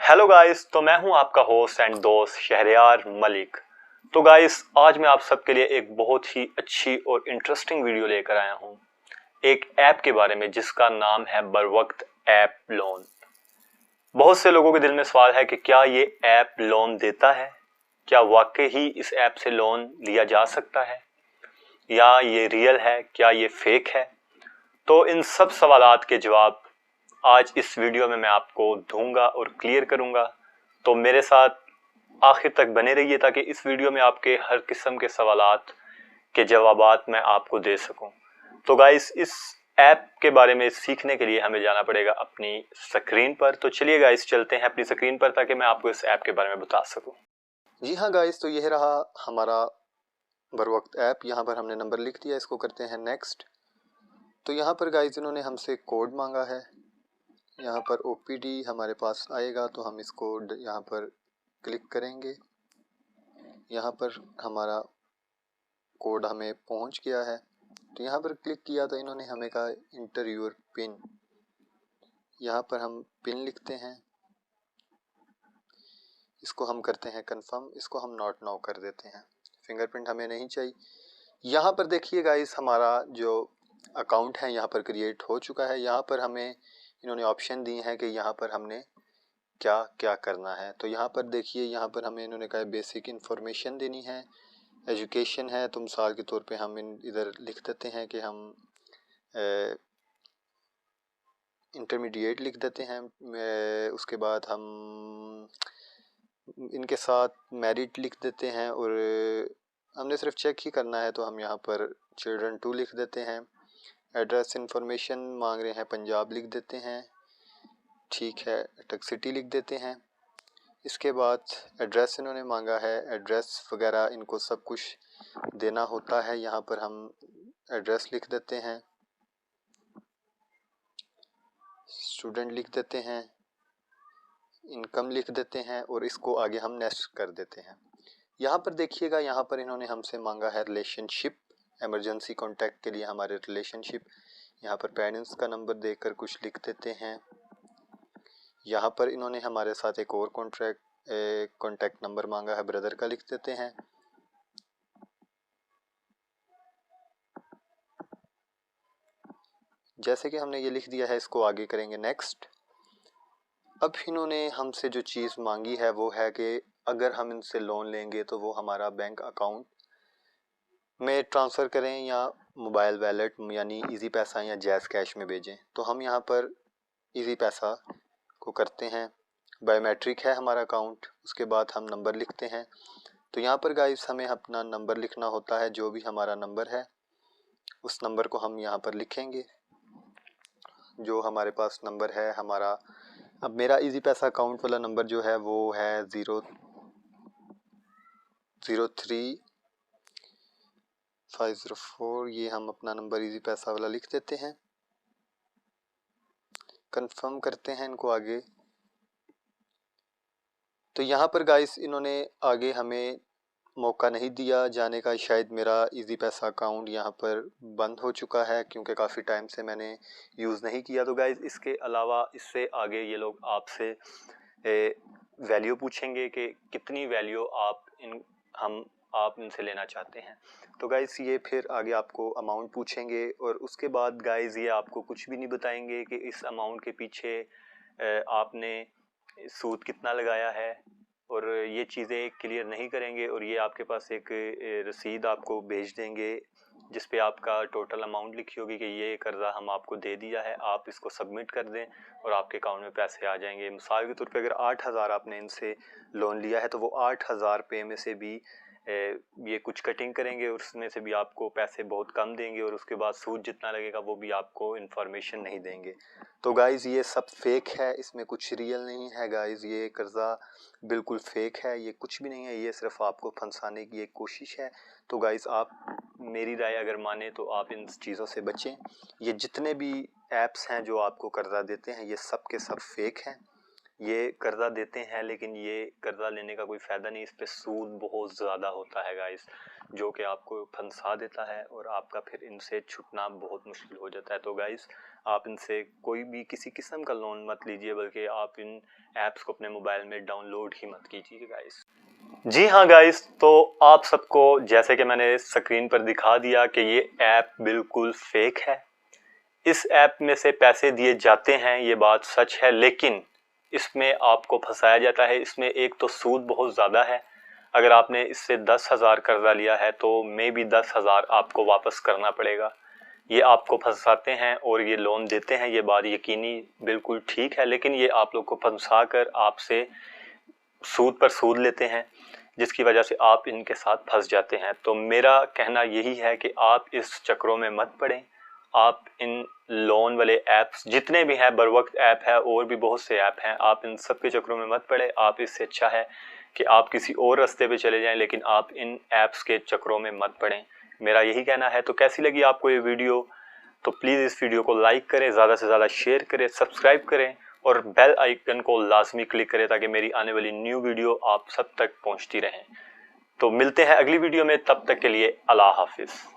Hello guys, तो मैं हूं आपका होस्ट एंड दोस्त शहरयार मलिक। तो गाइस, आज मैं आप सबके लिए एक बहुत ही अच्छी और इंटरेस्टिंग वीडियो लेकर आया हूं एक ऐप के बारे में जिसका नाम है बरवक्त ऐप लोन। बहुत से लोगों के दिल में सवाल है कि क्या ये ऐप लोन देता है, क्या वाकई ही इस ऐप से लोन लिया जा सकता है, या ये रियल है, क्या ये फेक है। तो इन सब सवालात के जवाब आज इस वीडियो में मैं आपको दूंगा और क्लियर करूंगा। तो मेरे साथ आखिर तक बने रहिए ताकि इस वीडियो में आपके हर किस्म के सवालात के जवाबात मैं आपको दे सकूं। तो गाइस, इस ऐप के बारे में सीखने के लिए हमें जाना पड़ेगा अपनी स्क्रीन पर। तो चलिए गाइस, चलते हैं अपनी स्क्रीन पर ताकि मैं आपको इस ऐप के बारे में बता सकूं। जी हाँ गाइस, तो यह रहा हमारा बरवक्त ऐप। यहाँ पर हमने नंबर लिख दिया, इसको करते हैं नेक्स्ट। तो यहाँ पर गाइस इन्होंने हमसे कोड मांगा है। यहाँ पर OPD हमारे पास आएगा तो हम इसको यहाँ पर क्लिक करेंगे। यहाँ पर हमारा कोड हमें पहुँच गया है। तो यहाँ पर क्लिक किया तो इन्होंने हमें कहा इंटर योर पिन। यहाँ पर हम पिन लिखते हैं, इसको हम करते हैं कंफर्म, इसको हम नॉट नाउ कर देते हैं। फिंगरप्रिंट हमें नहीं चाहिए। यहाँ पर देखिए गाइस, हमारा जो अकाउंट है यहाँ पर क्रिएट हो चुका है। यहाँ पर हमें इन्होंने ऑप्शन दिए हैं कि यहाँ पर हमने क्या क्या करना है। तो यहाँ पर देखिए, यहाँ पर हमें इन्होंने कहा बेसिक इन्फॉर्मेशन देनी है, एजुकेशन है। तो मिसाल के तौर पे हम इधर लिख देते हैं कि हम इंटरमीडिएट लिख देते हैं। उसके बाद हम इनके साथ मैरिट लिख देते हैं और हमने सिर्फ चेक ही करना है तो हम यहाँ पर चिल्ड्रन 2 लिख देते हैं। एड्रेस इन्फॉर्मेशन मांग रहे हैं, पंजाब लिख देते हैं, ठीक है। अटक सिटी लिख देते हैं। इसके बाद एड्रेस इन्होंने मांगा है, एड्रेस वगैरह इनको सब कुछ देना होता है। यहाँ पर हम एड्रेस लिख देते हैं, स्टूडेंट लिख देते हैं, इनकम लिख देते हैं और इसको आगे हम नेक्स्ट कर देते हैं। यहाँ पर देखिएगा, यहाँ पर इन्होंने हमसे मांगा है रिलेशनशिप, इमरजेंसी कॉन्टैक्ट के लिए हमारे रिलेशनशिप। यहाँ पर पेरेंट्स का नंबर देकर कुछ लिख देते हैं। यहाँ पर इन्होंने हमारे साथ एक और कॉन्टैक्ट नंबर मांगा है, ब्रदर का लिख देते हैं। जैसे कि हमने ये लिख दिया है, इसको आगे करेंगे नेक्स्ट। अब इन्होंने हमसे जो चीज़ मांगी है वो है कि अगर हम इनसे लोन लेंगे तो वो हमारा बैंक अकाउंट में ट्रांसफ़र करें या मोबाइल वैलेट यानी इजी पैसा या जैज़ कैश में भेजें। तो हम यहाँ पर इजी पैसा को करते हैं। बायोमेट्रिक है हमारा अकाउंट। उसके बाद हम नंबर लिखते हैं। तो यहाँ पर गाइस हमें अपना नंबर लिखना होता है, जो भी हमारा नंबर है उस नंबर को हम यहाँ पर लिखेंगे। जो हमारे पास नंबर है हमारा, अब मेरा इजी पैसा अकाउंट वाला नंबर जो है वो है 003-504। ये हम अपना नंबर इजी पैसा वाला लिख देते हैं, कंफर्म करते हैं इनको आगे। तो यहाँ पर गाइस इन्होंने आगे हमें मौका नहीं दिया जाने का। शायद मेरा इजी पैसा अकाउंट यहाँ पर बंद हो चुका है क्योंकि काफ़ी टाइम से मैंने यूज़ नहीं किया। तो गाइस, इसके अलावा इससे आगे ये लोग आपसे वैल्यू पूछेंगे कि कितनी वैल्यू आप इनसे लेना चाहते हैं। तो गाइस, ये फिर आगे आपको अमाउंट पूछेंगे और उसके बाद गाइस ये आपको कुछ भी नहीं बताएंगे कि इस अमाउंट के पीछे आपने सूद कितना लगाया है, और ये चीज़ें क्लियर नहीं करेंगे। और ये आपके पास एक रसीद आपको भेज देंगे जिस पे आपका टोटल अमाउंट लिखी होगी कि ये कर्ज़ा हम आपको दे दिया है, आप इसको सबमिट कर दें और आपके अकाउंट में पैसे आ जाएंगे। मिसाल के तौर पे अगर 8,000 आपने इनसे लोन लिया है तो वो 8,000 रुपये में से भी ये कुछ कटिंग करेंगे और उसमें से भी आपको पैसे बहुत कम देंगे और उसके बाद सूद जितना लगेगा वो भी आपको इन्फॉर्मेशन नहीं देंगे। तो गाइज़, ये सब फेक है, इसमें कुछ रियल नहीं है गाइज़। ये कर्ज़ा बिल्कुल फेक है, ये कुछ भी नहीं है, ये सिर्फ आपको फंसाने की एक कोशिश है। तो गाइज़, आप मेरी राय अगर माने तो आप इन चीज़ों से बचें। ये जितने भी ऐप्स हैं जो आपको कर्ज़ा देते हैं ये सब के सब फेक हैं। ये कर्जा देते हैं, लेकिन ये कर्जा लेने का कोई फ़ायदा नहीं, इस पे सूद बहुत ज़्यादा होता है गाइस, जो कि आपको फंसा देता है और आपका फिर इनसे छूटना बहुत मुश्किल हो जाता है। तो गाइस आप इनसे कोई भी किसी किस्म का लोन मत लीजिए, बल्कि आप इन ऐप्स को अपने मोबाइल में डाउनलोड ही मत कीजिए गाइस। जी हाँ गाइस, तो आप सबको जैसे कि मैंने स्क्रीन पर दिखा दिया कि ये ऐप बिल्कुल फेक है। इस ऐप में से पैसे दिए जाते हैं, ये बात सच है, लेकिन इसमें आपको फंसाया जाता है। इसमें एक तो सूद बहुत ज़्यादा है। अगर आपने इससे 10,000 कर्जा लिया है तो मे भी 10,000 आपको वापस करना पड़ेगा। ये आपको फंसाते हैं और ये लोन देते हैं, ये बात यकीनी बिल्कुल ठीक है, लेकिन ये आप लोग को फंसा कर आपसे सूद पर सूद लेते हैं, जिसकी वजह से आप इनके साथ फंस जाते हैं। तो मेरा कहना यही है कि आप इस चक्रों में मत पड़ें। आप इन लोन वाले ऐप्स जितने भी हैं, बरवक्त ऐप है और भी बहुत से ऐप हैं, आप इन सब के चक्रों में मत पड़े। आप इससे अच्छा है कि आप किसी और रास्ते पे चले जाएं, लेकिन आप इन ऐप्स के चक्रों में मत पड़ें। मेरा यही कहना है। तो कैसी लगी आपको ये वीडियो? तो प्लीज़ इस वीडियो को लाइक करें, ज़्यादा से ज़्यादा शेयर करें, सब्सक्राइब करें और बेल आइकन को लाजमी क्लिक करें, ताकि मेरी आने वाली न्यू वीडियो आप सब तक पहुंचती रहें। तो मिलते हैं अगली वीडियो में, तब तक के लिए अल्लाह हाफिज़।